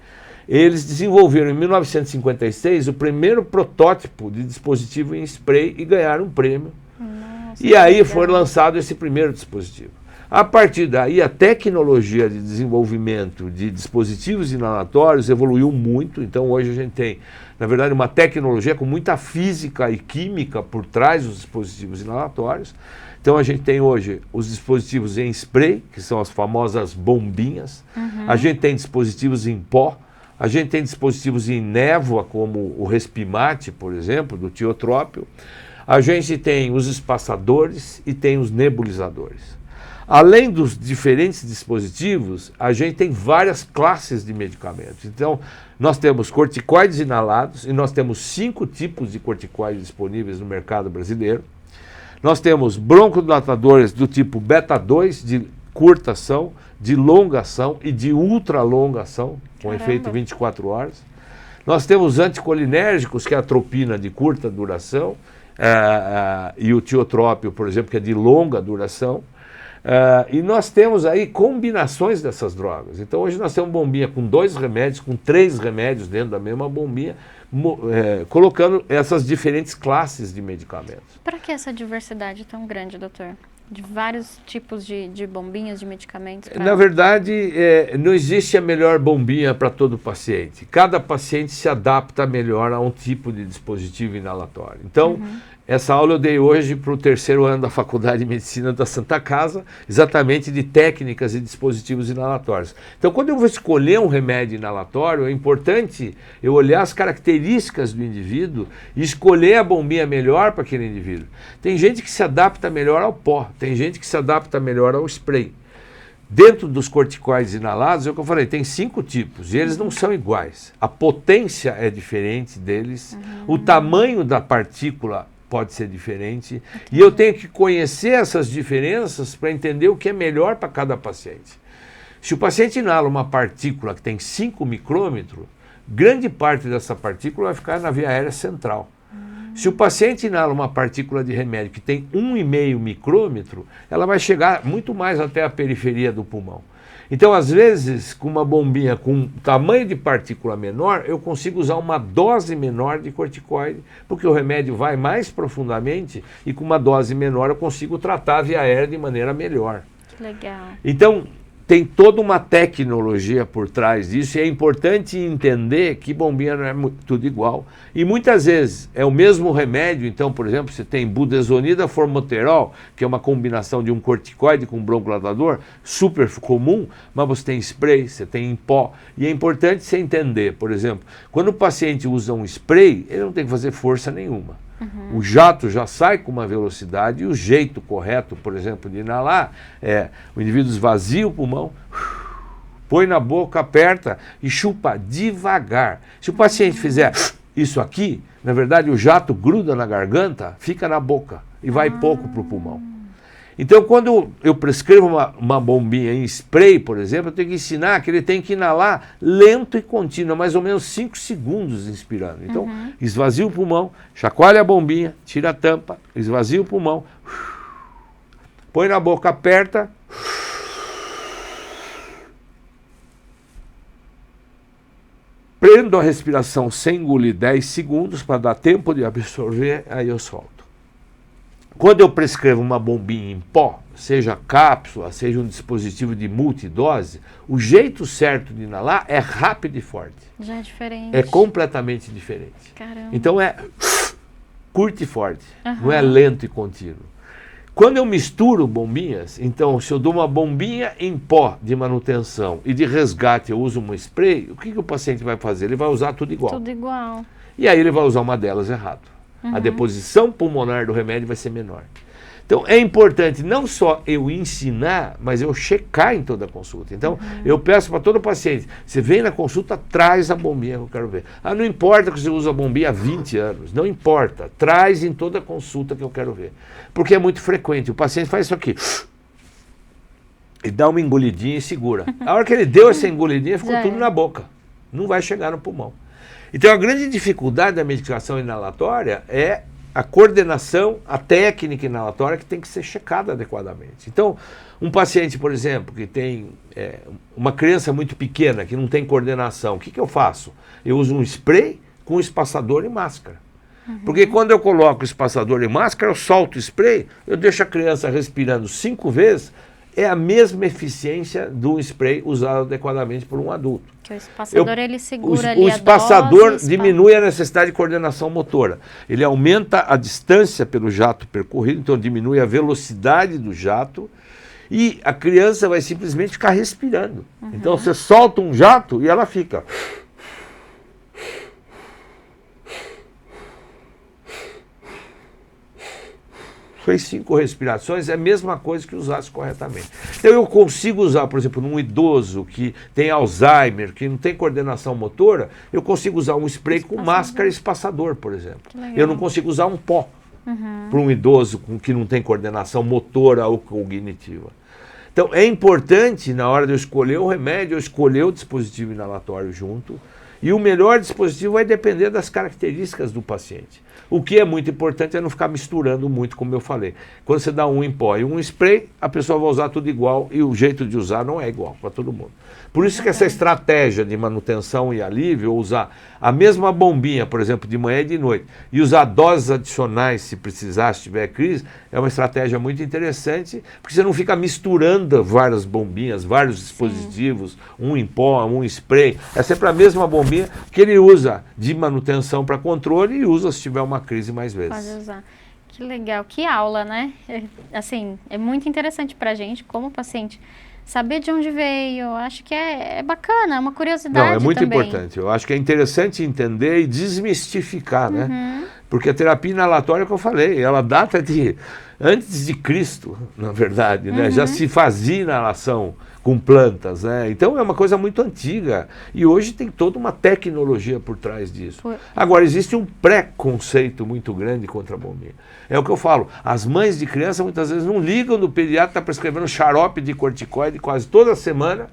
eles desenvolveram em 1956 o primeiro protótipo de dispositivo em spray e ganharam um prêmio. Nossa, e aí foi lançado esse primeiro dispositivo. A partir daí, a tecnologia de desenvolvimento de dispositivos inalatórios evoluiu muito. Então hoje a gente tem, na verdade, uma tecnologia com muita física e química por trás dos dispositivos inalatórios. Então a gente tem hoje os dispositivos em spray, que são as famosas bombinhas. A gente tem dispositivos em pó. A gente tem dispositivos em névoa, como o Respimate, por exemplo, do tiotrópio. A gente tem os espaçadores e tem os nebulizadores. Além dos diferentes dispositivos, a gente tem várias classes de medicamentos. Então, nós temos corticoides inalados, e nós temos 5 tipos de corticoides disponíveis no mercado brasileiro. Nós temos broncodilatadores do tipo beta-2, de curta ação, de longa ação e de ultra longa ação, com efeito 24 horas. Nós temos anticolinérgicos, que é a atropina de curta duração, e o tiotrópio, por exemplo, que é de longa duração. E nós temos aí combinações dessas drogas. Então hoje nós temos bombinha com 2 remédios, com 3 remédios dentro da mesma bombinha, colocando essas diferentes classes de medicamentos. Para que essa diversidade tão grande, doutor? De vários tipos de bombinhas, de medicamentos? Na verdade, não existe a melhor bombinha para todo paciente. Cada paciente se adapta melhor a um tipo de dispositivo inalatório. Então, essa aula eu dei hoje para o 3º ano da Faculdade de Medicina da Santa Casa, exatamente de técnicas e dispositivos inalatórios. Então, quando eu vou escolher um remédio inalatório, é importante eu olhar as características do indivíduo e escolher a bombinha melhor para aquele indivíduo. Tem gente que se adapta melhor ao pó, tem gente que se adapta melhor ao spray. Dentro dos corticoides inalados, é o que eu falei, tem 5 tipos e eles não são iguais. A potência é diferente deles, o tamanho da partícula pode ser diferente, e eu tenho que conhecer essas diferenças para entender o que é melhor para cada paciente. Se o paciente inala uma partícula que tem 5 micrômetros, grande parte dessa partícula vai ficar na via aérea central. Se o paciente inala uma partícula de remédio que tem 1,5 micrômetro, ela vai chegar muito mais até a periferia do pulmão. Então, às vezes, com uma bombinha com tamanho de partícula menor, eu consigo usar uma dose menor de corticoide, porque o remédio vai mais profundamente e com uma dose menor eu consigo tratar a via aérea de maneira melhor. Que legal. Então, tem toda uma tecnologia por trás disso e é importante entender que bombinha não é tudo igual. E muitas vezes é o mesmo remédio. Então, por exemplo, você tem budesonida formoterol, que é uma combinação de um corticoide com um broncodilatador, super comum, mas você tem spray, você tem em pó. E é importante você entender, por exemplo, quando o paciente usa um spray, ele não tem que fazer força nenhuma. O jato já sai com uma velocidade e o jeito correto, por exemplo, de inalar é o indivíduo esvazia o pulmão, põe na boca, aperta e chupa devagar. Se o paciente fizer isso aqui, na verdade o jato gruda na garganta, fica na boca e vai pouco para o pulmão. Então, quando eu prescrevo uma bombinha em spray, por exemplo, eu tenho que ensinar que ele tem que inalar lento e contínuo, mais ou menos 5 segundos inspirando. Então, esvazia o pulmão, chacoalha a bombinha, tira a tampa, esvazia o pulmão, põe na boca, aperta, prendo a respiração sem engolir 10 segundos para dar tempo de absorver, aí eu solto. Quando eu prescrevo uma bombinha em pó, seja cápsula, seja um dispositivo de multidose, o jeito certo de inalar é rápido e forte. Já é diferente. É completamente diferente. Caramba. Então é curto e forte, Aham. não é lento e contínuo. Quando eu misturo bombinhas, então se eu dou uma bombinha em pó de manutenção e de resgate eu uso um spray, o que o paciente vai fazer? Ele vai usar tudo igual. Tudo igual. E aí ele vai usar uma delas errado. A deposição pulmonar do remédio vai ser menor. Então é importante não só eu ensinar, mas eu checar em toda a consulta. Então eu peço para todo paciente, você vem na consulta, traz a bombinha que eu quero ver. Ah, não importa que você usa a bombinha há 20 anos, não importa, traz em toda a consulta que eu quero ver. Porque é muito frequente, o paciente faz isso aqui, e dá uma engolidinha e segura. A hora que ele deu essa engolidinha, ficou tudo na boca, não vai chegar no pulmão. Então a grande dificuldade da medicação inalatória é a coordenação, a técnica inalatória que tem que ser checada adequadamente. Então, um paciente, por exemplo, que tem uma criança muito pequena, que não tem coordenação, o que eu faço? Eu uso um spray com espaçador e máscara. Porque quando eu coloco o espaçador e máscara, eu solto o spray, eu deixo a criança respirando 5 vezes, é a mesma eficiência do spray usado adequadamente por um adulto. Que o espaçador ele segura ali o a espaçador dose, diminui a necessidade de coordenação motora. Ele aumenta a distância pelo jato percorrido, então diminui a velocidade do jato e a criança vai simplesmente ficar respirando. Então você solta um jato e ela fica. Fez 5 respirações, é a mesma coisa que usasse corretamente. Então eu consigo usar, por exemplo, num idoso que tem Alzheimer, que não tem coordenação motora, eu consigo usar um spray com máscara e espaçador, por exemplo. Eu não consigo usar um pó para um idoso que não tem coordenação motora ou cognitiva. Então é importante, na hora de eu escolher o remédio, eu escolher o dispositivo inalatório junto, e o melhor dispositivo vai depender das características do paciente. O que é muito importante é não ficar misturando muito, como eu falei. Quando você dá um em pó e um spray, a pessoa vai usar tudo igual e o jeito de usar não é igual para todo mundo. Por isso que essa estratégia de manutenção e alívio, usar a mesma bombinha, por exemplo, de manhã e de noite, e usar doses adicionais se precisar, se tiver crise, é uma estratégia muito interessante, porque você não fica misturando várias bombinhas, vários dispositivos, um em pó, um spray. É sempre a mesma bombinha que ele usa de manutenção para controle e usa se tiver uma crise mais vezes. Pode usar. Que legal, que aula, né? Assim, é muito interessante pra gente, como paciente, saber de onde veio. Acho que é bacana, é uma curiosidade. Não, é muito também. importante. Eu acho que é interessante entender e desmistificar, né? Porque a terapia inalatória, que eu falei, ela data de antes de Cristo, na verdade, né? Já se fazia inalação com plantas, né? Então é uma coisa muito antiga e hoje tem toda uma tecnologia por trás disso. Agora, existe um preconceito muito grande contra a bombinha. É o que eu falo, as mães de criança muitas vezes não ligam no pediatra, está prescrevendo xarope de corticoide quase toda semana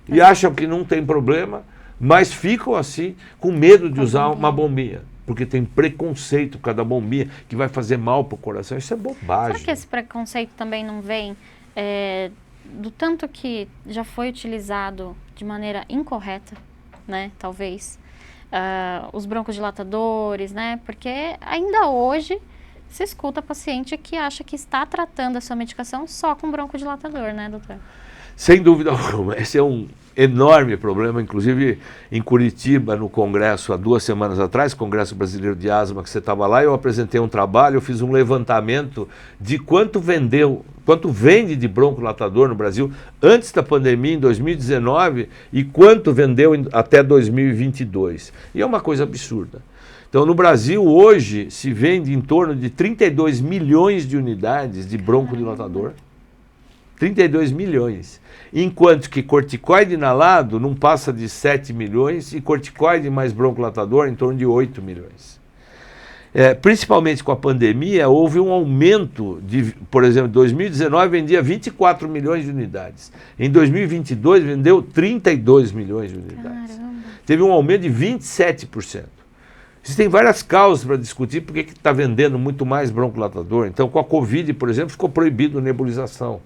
e acham que não tem problema, mas ficam assim com medo de usar uma bombinha. Porque tem preconceito por causa da bombinha que vai fazer mal para o coração. Isso é bobagem. Será que esse preconceito também não vem do tanto que já foi utilizado de maneira incorreta, né? Talvez. Os broncodilatadores, né? Porque ainda hoje se escuta paciente que acha que está tratando a sua medicação só com broncodilatador, né, doutor? Sem dúvida alguma. Esse é um enorme problema, inclusive em Curitiba, no congresso, há 2 semanas atrás, Congresso Brasileiro de Asma, que você estava lá, eu apresentei um trabalho, eu fiz um levantamento de quanto vende de broncodilatador no Brasil antes da pandemia, em 2019, e quanto vendeu até 2022. E é uma coisa absurda. Então, no Brasil, hoje, se vende em torno de 32 milhões de unidades de broncodilatador. 32 milhões. Enquanto que corticoide inalado não passa de 7 milhões e corticoide mais broncodilatador em torno de 8 milhões. Principalmente com a pandemia, houve um aumento de, por exemplo, em 2019 vendia 24 milhões de unidades. Em 2022 vendeu 32 milhões de unidades. Caramba. Teve um aumento de 27%. Existem várias causas para discutir porque está vendendo muito mais broncodilatador. Então, com a Covid, por exemplo, ficou proibido nebulização.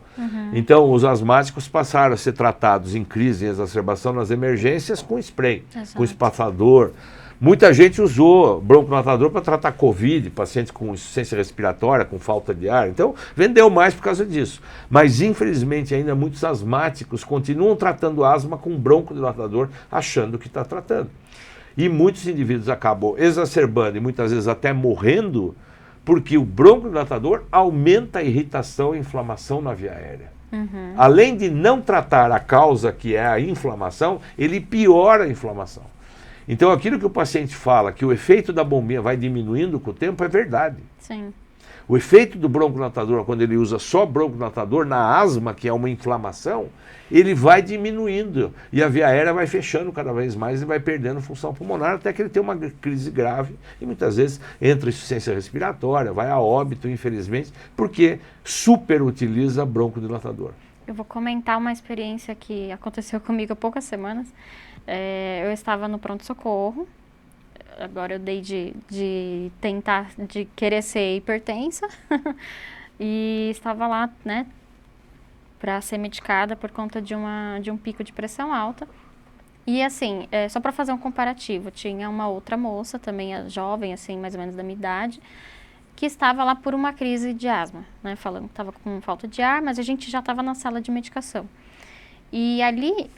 Então, os asmáticos passaram a ser tratados em crise, em exacerbação nas emergências com spray, com espaçador. Muita gente usou broncodilatador para tratar Covid, pacientes com insuficiência respiratória, com falta de ar. Então, vendeu mais por causa disso. Mas, infelizmente, ainda muitos asmáticos continuam tratando asma com broncodilatador, achando que está tratando. E muitos indivíduos acabam exacerbando e muitas vezes até morrendo, porque o broncodilatador aumenta a irritação e inflamação na via aérea. Além de não tratar a causa, que é a inflamação, ele piora a inflamação. Então, aquilo que o paciente fala, que o efeito da bombinha vai diminuindo com o tempo, é verdade. Sim. O efeito do broncodilatador, quando ele usa só broncodilatador na asma, que é uma inflamação, ele vai diminuindo e a via aérea vai fechando cada vez mais e vai perdendo função pulmonar até que ele tem uma crise grave e muitas vezes entra em insuficiência respiratória, vai a óbito, infelizmente, porque superutiliza broncodilatador. Eu vou comentar uma experiência que aconteceu comigo há poucas semanas. Eu estava no pronto-socorro. Agora eu dei de tentar, de querer ser hipertensa. E estava lá, né, para ser medicada por conta de um pico de pressão alta. E assim, só para fazer um comparativo, tinha uma outra moça, também jovem, assim, mais ou menos da minha idade, que estava lá por uma crise de asma, né, falando que estava com falta de ar, mas a gente já estava na sala de medicação. E ali,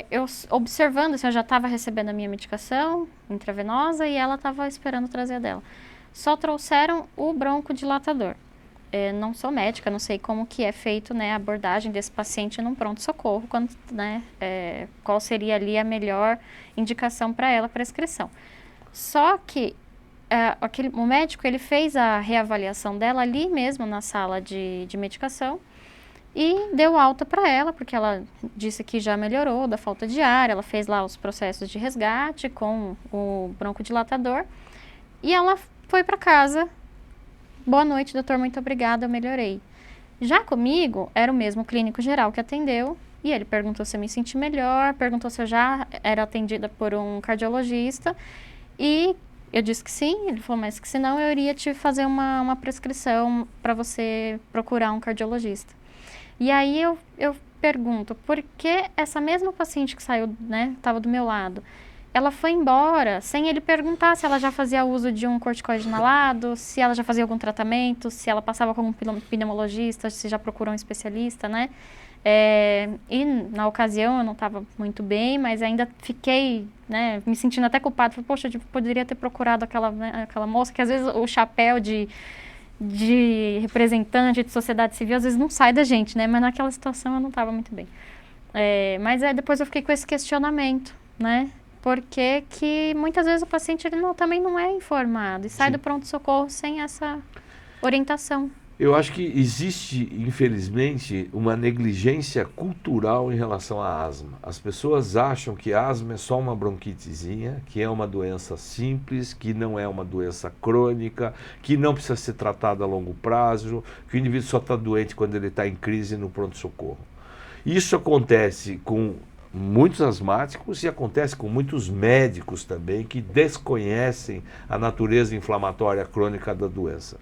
eu observando se eu já estava recebendo a minha medicação intravenosa e ela estava esperando trazer a dela. Só trouxeram o broncodilatador. Não sou médica, não sei como que é feito, né, a abordagem desse paciente num pronto-socorro, né, qual seria ali a melhor indicação para ela, prescrição. Só que o médico, ele fez a reavaliação dela ali mesmo na sala de medicação, e deu alta para ela, porque ela disse que já melhorou da falta de ar, ela fez lá os processos de resgate com o broncodilatador, e ela foi para casa. Boa noite, doutor, muito obrigada, eu melhorei. Já comigo, era o mesmo clínico geral que atendeu, e ele perguntou se eu me senti melhor, perguntou se eu já era atendida por um cardiologista, e eu disse que sim. Ele falou, mas que senão eu iria te fazer uma prescrição para você procurar um cardiologista. E aí eu pergunto, por que essa mesma paciente que saiu, né, estava do meu lado, ela foi embora sem ele perguntar se ela já fazia uso de um corticoide inalado, se ela já fazia algum tratamento, se ela passava com um pneumologista, se já procurou um especialista, né? E na ocasião eu não estava muito bem, mas ainda fiquei, né, me sentindo até culpada. Falei, poxa, eu poderia ter procurado aquela moça, que às vezes o chapéu de representante de sociedade civil, às vezes não sai da gente, né? Mas naquela situação eu não estava muito bem. Mas depois eu fiquei com esse questionamento, né? Porque que muitas vezes o paciente também não é informado e sai do pronto-socorro sem essa orientação. Eu acho que existe, infelizmente, uma negligência cultural em relação à asma. As pessoas acham que a asma é só uma bronquitezinha, que é uma doença simples, que não é uma doença crônica, que não precisa ser tratada a longo prazo, que o indivíduo só está doente quando ele está em crise no pronto-socorro. Isso acontece com muitos asmáticos e acontece com muitos médicos também que desconhecem a natureza inflamatória crônica da doença.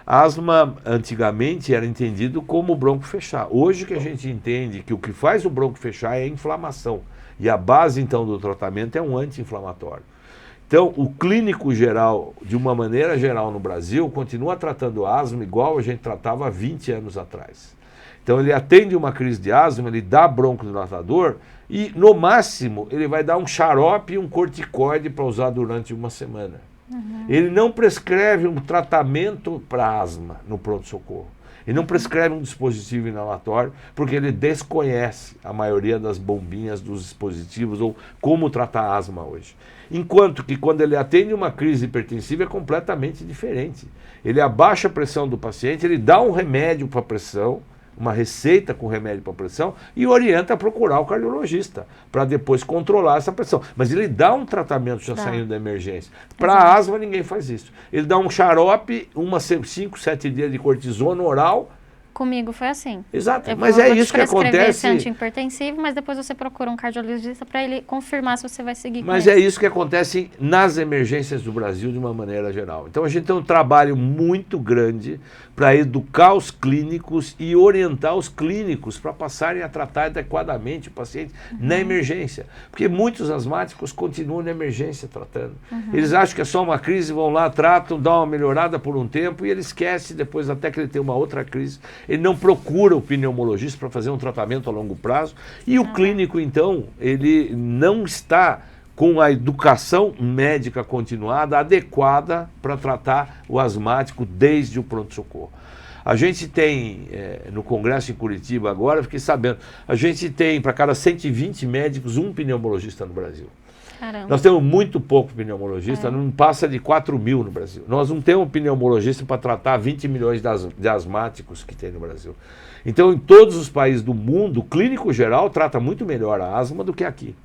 A asma, antigamente, era entendido como bronco fechar. Hoje que a gente entende que o que faz o bronco fechar é a inflamação. E a base, então, do tratamento é um anti-inflamatório. Então, o clínico geral, de uma maneira geral no Brasil, continua tratando asma igual a gente tratava há 20 anos atrás. Então, ele atende uma crise de asma, ele dá broncodilatador e, no máximo, ele vai dar um xarope e um corticoide para usar durante uma semana. Ele não prescreve um tratamento para asma no pronto-socorro. Ele não prescreve um dispositivo inalatório porque ele desconhece a maioria das bombinhas dos dispositivos ou como tratar a asma hoje. Enquanto que quando ele atende uma crise hipertensiva é completamente diferente. Ele abaixa a pressão do paciente, ele dá um remédio para a pressão, uma receita com remédio para pressão e orienta a procurar o cardiologista para depois controlar essa pressão. Mas ele dá um tratamento já saindo da emergência. Para asma ninguém faz isso. Ele dá um xarope, 5, 7 dias de cortisona oral Comigo foi assim. Exato, mas é isso que acontece. Esse antihipertensivo, mas depois você procura um cardiologista para ele confirmar se você vai seguir com Mas ele. é isso que acontece nas emergências do Brasil de uma maneira geral. Então a gente tem um trabalho muito grande para educar os clínicos e orientar os clínicos para passarem a tratar adequadamente o paciente na emergência. Porque muitos asmáticos continuam na emergência tratando. Eles acham que é só uma crise, vão lá, tratam, dão uma melhorada por um tempo e ele esquece depois até que ele tem uma outra crise. Ele não procura o pneumologista para fazer um tratamento a longo prazo. E o clínico, então, ele não está com a educação médica continuada adequada para tratar o asmático desde o pronto-socorro. A gente tem, no congresso em Curitiba agora, fiquei sabendo, a gente tem para cada 120 médicos um pneumologista no Brasil. Caramba. Nós temos muito pouco pneumologista, não passa de 4 mil no Brasil. Nós não temos pneumologista para tratar 20 milhões de asmáticos que tem no Brasil. Então, em todos os países do mundo, o clínico geral trata muito melhor a asma do que aqui.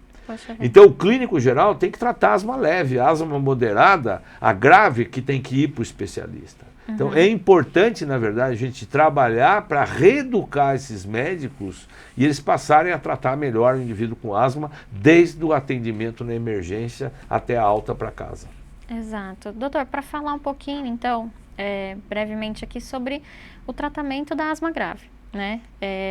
Então, o clínico geral tem que tratar a asma leve, a asma moderada, a grave, que tem que ir para o especialista. Então, é importante, na verdade, a gente trabalhar para reeducar esses médicos e eles passarem a tratar melhor o indivíduo com asma, desde o atendimento na emergência até a alta para casa. Exato. Doutor, para falar um pouquinho, então, brevemente aqui sobre o tratamento da asma grave, né?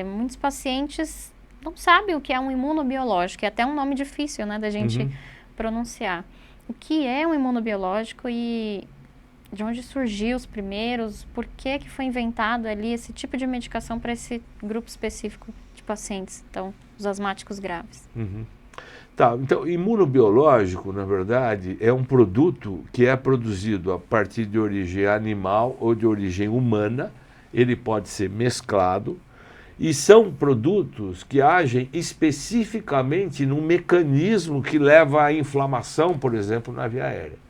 Muitos pacientes não sabem o que é um imunobiológico, é até um nome difícil, né, da gente pronunciar. O que é um imunobiológico e de onde surgiu os primeiros, por que foi inventado ali esse tipo de medicação para esse grupo específico de pacientes, então, os asmáticos graves? Tá, então, imunobiológico, na verdade, é um produto que é produzido a partir de origem animal ou de origem humana, ele pode ser mesclado, e são produtos que agem especificamente num mecanismo que leva à inflamação, por exemplo, na via aérea.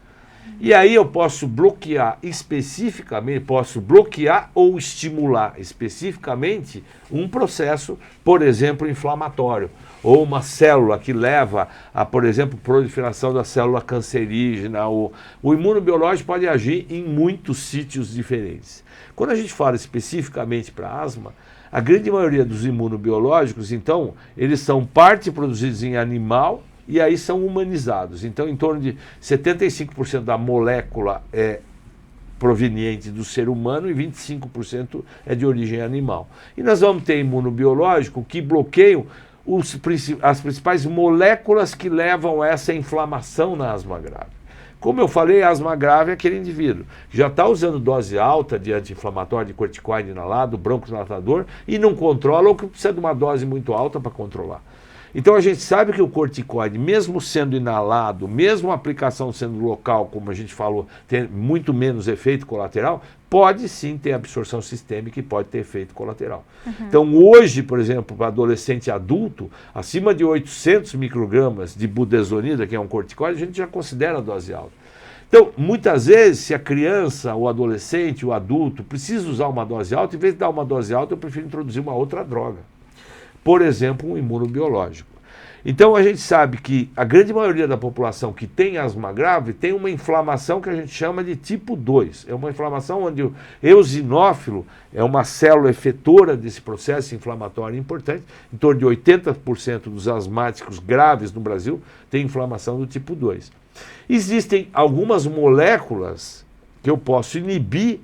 E aí eu posso bloquear especificamente, posso bloquear ou estimular especificamente um processo, por exemplo, inflamatório, ou uma célula que leva a, por exemplo, proliferação da célula cancerígena. O imunobiológico pode agir em muitos sítios diferentes. Quando a gente fala especificamente para asma, a grande maioria dos imunobiológicos, então, eles são parte produzidos em animal e aí são humanizados. Então, em torno de 75% da molécula é proveniente do ser humano e 25% é de origem animal. E nós vamos ter imunobiológico que bloqueiam as principais moléculas que levam a essa inflamação na asma grave. Como eu falei, a asma grave é aquele indivíduo que já está usando dose alta de anti-inflamatório, de corticoide inalado, broncodilatador, e não controla, ou que precisa de uma dose muito alta para controlar. Então a gente sabe que o corticoide, mesmo sendo inalado, mesmo a aplicação sendo local, como a gente falou, tem muito menos efeito colateral, pode sim ter absorção sistêmica e pode ter efeito colateral. Então hoje, por exemplo, para adolescente e adulto, acima de 800 microgramas de budesonida, que é um corticoide, a gente já considera a dose alta. Então, muitas vezes, se a criança, o adolescente, o adulto precisa usar uma dose alta, em vez de dar uma dose alta, eu prefiro introduzir uma outra droga. Por exemplo, um imunobiológico. Então a gente sabe que a grande maioria da população que tem asma grave tem uma inflamação que a gente chama de tipo 2. É uma inflamação onde o eosinófilo é uma célula efetora desse processo inflamatório importante. Em torno de 80% dos asmáticos graves no Brasil tem inflamação do tipo 2. Existem algumas moléculas que eu posso inibir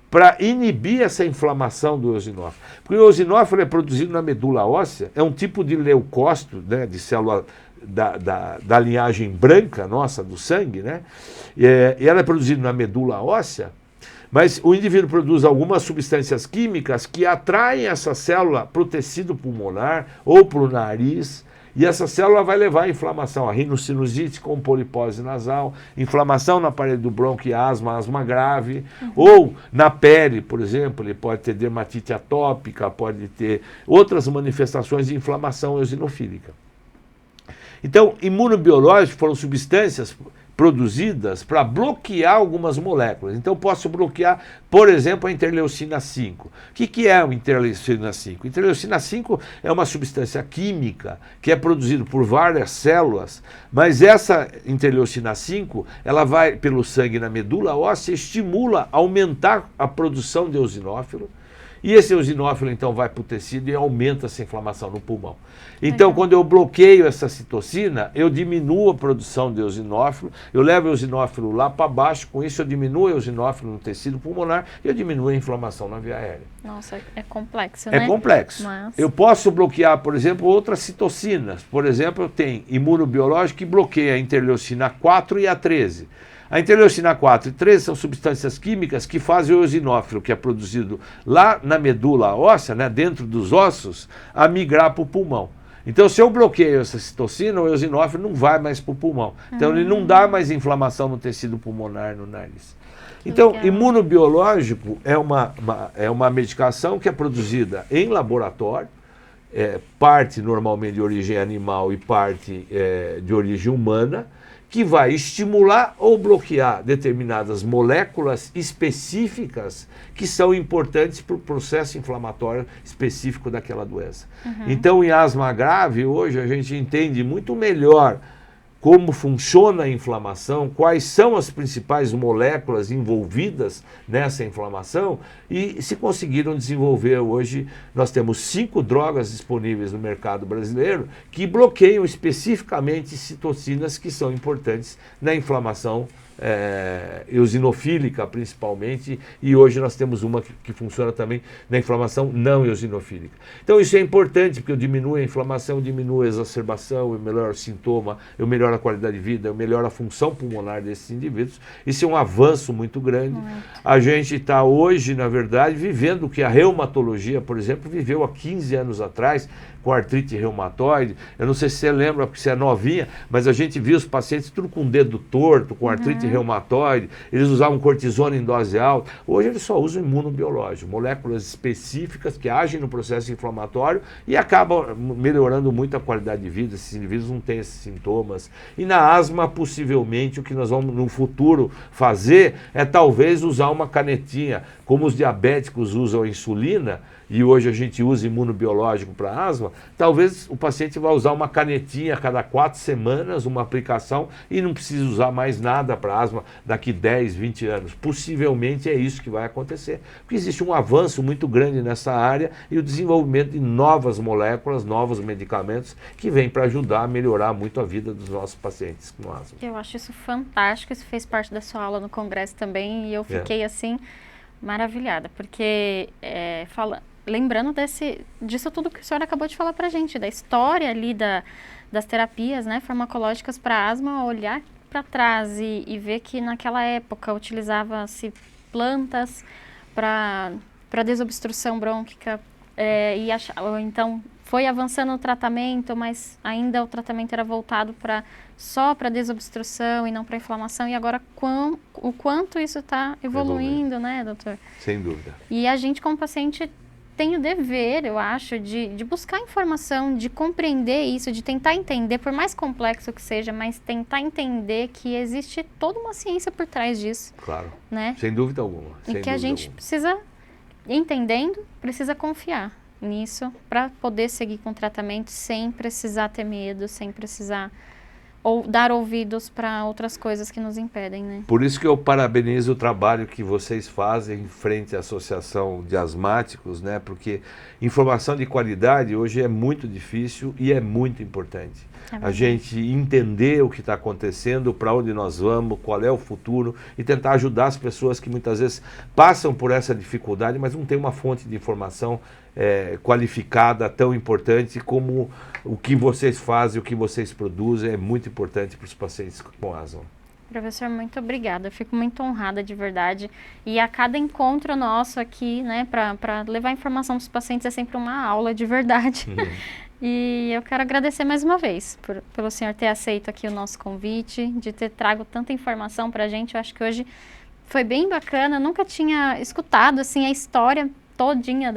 para inibir essa inflamação do eosinófilo. Porque o eosinófilo é produzido na medula óssea, é um tipo de leucócito, né, de célula da linhagem branca nossa, do sangue, né? E ela é produzida na medula óssea, mas o indivíduo produz algumas substâncias químicas que atraem essa célula para o tecido pulmonar ou para o nariz. E essa célula vai levar a inflamação, a rinocinusite com polipose nasal, inflamação na parede do brônquio, asma grave, ou na pele, por exemplo, ele pode ter dermatite atópica, pode ter outras manifestações de inflamação eosinofílica. Então, imunobiológicos foram substâncias produzidas para bloquear algumas moléculas. Então, posso bloquear, por exemplo, a interleucina 5. O que é a interleucina 5? Interleucina 5 é uma substância química que é produzida por várias células, mas essa interleucina 5, ela vai pelo sangue na medula óssea, estimula aumentar a produção de eosinófilo, E esse eosinófilo, então, vai para o tecido e aumenta essa inflamação no pulmão. Então, quando eu bloqueio essa citocina, eu diminuo a produção de eosinófilo, eu levo o eosinófilo lá para baixo, com isso eu diminuo o eosinófilo no tecido pulmonar e eu diminuo a inflamação na via aérea. Nossa, é complexo, né? É complexo. Mas... Eu posso bloquear, por exemplo, outras citocinas. Por exemplo, eu tenho imunobiológico que bloqueia a interleucina 4 e a 13. A interleucina 4 e 13 são substâncias químicas que fazem o eosinófilo, que é produzido lá na medula óssea, né, dentro dos ossos, a migrar para o pulmão. Então, se eu bloqueio essa citocina, o eosinófilo não vai mais para o pulmão. Então, ele não dá mais inflamação no tecido pulmonar, no nariz. Então, imunobiológico é uma medicação que é produzida em laboratório, parte normalmente de origem animal e parte de origem humana, que vai estimular ou bloquear determinadas moléculas específicas que são importantes para o processo inflamatório específico daquela doença. Então, em asma grave, hoje a gente entende muito melhor como funciona a inflamação, quais são as principais moléculas envolvidas nessa inflamação e se conseguiram desenvolver hoje, nós temos 5 drogas disponíveis no mercado brasileiro que bloqueiam especificamente citocinas que são importantes na inflamação eosinofílica principalmente, e hoje nós temos uma que funciona também na inflamação não eosinofílica. Então isso é importante, porque eu diminuo a inflamação, diminuo a exacerbação, eu melhoro o sintoma, eu melhoro a qualidade de vida, eu melhoro a função pulmonar desses indivíduos. Isso é um avanço muito grande. A gente está hoje, na verdade, vivendo o que a reumatologia, por exemplo, viveu há 15 anos atrás, com artrite reumatoide. Eu não sei se você lembra, porque você é novinha, mas a gente viu os pacientes tudo com o dedo torto, com artrite reumatoide, eles usavam cortisona em dose alta. Hoje eles só usam imunobiológico, moléculas específicas que agem no processo inflamatório e acabam melhorando muito a qualidade de vida. Esses indivíduos não têm esses sintomas. E na asma, possivelmente, o que nós vamos no futuro fazer é talvez usar uma canetinha, como os diabéticos usam a insulina, e hoje a gente usa imunobiológico para asma, talvez o paciente vá usar uma canetinha a cada 4 semanas, uma aplicação, e não precisa usar mais nada para asma daqui 10, 20 anos. Possivelmente é isso que vai acontecer, porque existe um avanço muito grande nessa área e o desenvolvimento de novas moléculas, novos medicamentos que vêm para ajudar a melhorar muito a vida dos nossos pacientes com asma. Eu acho isso fantástico, isso fez parte da sua aula no congresso também, e eu fiquei assim maravilhada, porque lembrando disso tudo que o senhor acabou de falar pra gente, da história ali das terapias, né, farmacológicas para asma, olhar para trás e ver que naquela época utilizava-se plantas para desobstrução brônquica, ou então foi avançando o tratamento, mas ainda o tratamento era voltado só para desobstrução e não para inflamação, e agora o quanto isso está evoluindo, né, doutor? Sem dúvida. E a gente, como paciente, tem o dever, eu acho, de buscar informação, de compreender isso, de tentar entender, por mais complexo que seja, mas tentar entender que existe toda uma ciência por trás disso. Claro, né? Sem dúvida alguma. E que a gente precisa, entendendo, precisa confiar nisso para poder seguir com o tratamento sem precisar ter medo, sem precisar dar ouvidos para outras coisas que nos impedem, né? Por isso que eu parabenizo o trabalho que vocês fazem em frente à Associação de Asmáticos, né? Porque informação de qualidade hoje é muito difícil e é muito importante. A gente entender o que está acontecendo, para onde nós vamos, qual é o futuro e tentar ajudar as pessoas que muitas vezes passam por essa dificuldade, mas não tem uma fonte de informação qualificada tão importante como o que vocês fazem, o que vocês produzem, é muito importante para os pacientes com asma. Professor, muito obrigada. Eu fico muito honrada, de verdade. E a cada encontro nosso aqui, né, para levar informação para os pacientes é sempre uma aula de verdade. E eu quero agradecer mais uma vez pelo senhor ter aceito aqui o nosso convite, de ter trago tanta informação para a gente. Eu acho que hoje foi bem bacana. Eu nunca tinha escutado assim a história todinha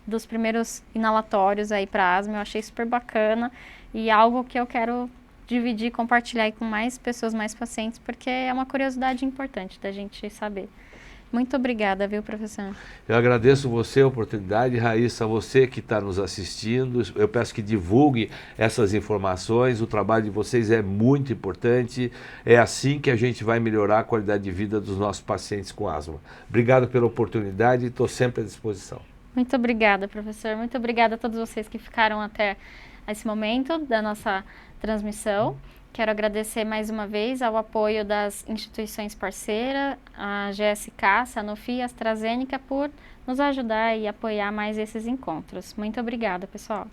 dos primeiros inalatórios aí para asma. Eu achei super bacana e algo que eu quero dividir, compartilhar aí com mais pessoas, mais pacientes, porque é uma curiosidade importante da gente saber. Muito obrigada, viu, professor? Eu agradeço você a oportunidade, Raíssa, você que está nos assistindo. Eu peço que divulgue essas informações. O trabalho de vocês é muito importante. É assim que a gente vai melhorar a qualidade de vida dos nossos pacientes com asma. Obrigado pela oportunidade e estou sempre à disposição. Muito obrigada, professor. Muito obrigada a todos vocês que ficaram até esse momento da nossa transmissão. Quero agradecer mais uma vez ao apoio das instituições parceiras, a GSK, a Sanofi e a AstraZeneca, por nos ajudar e apoiar mais esses encontros. Muito obrigada, pessoal.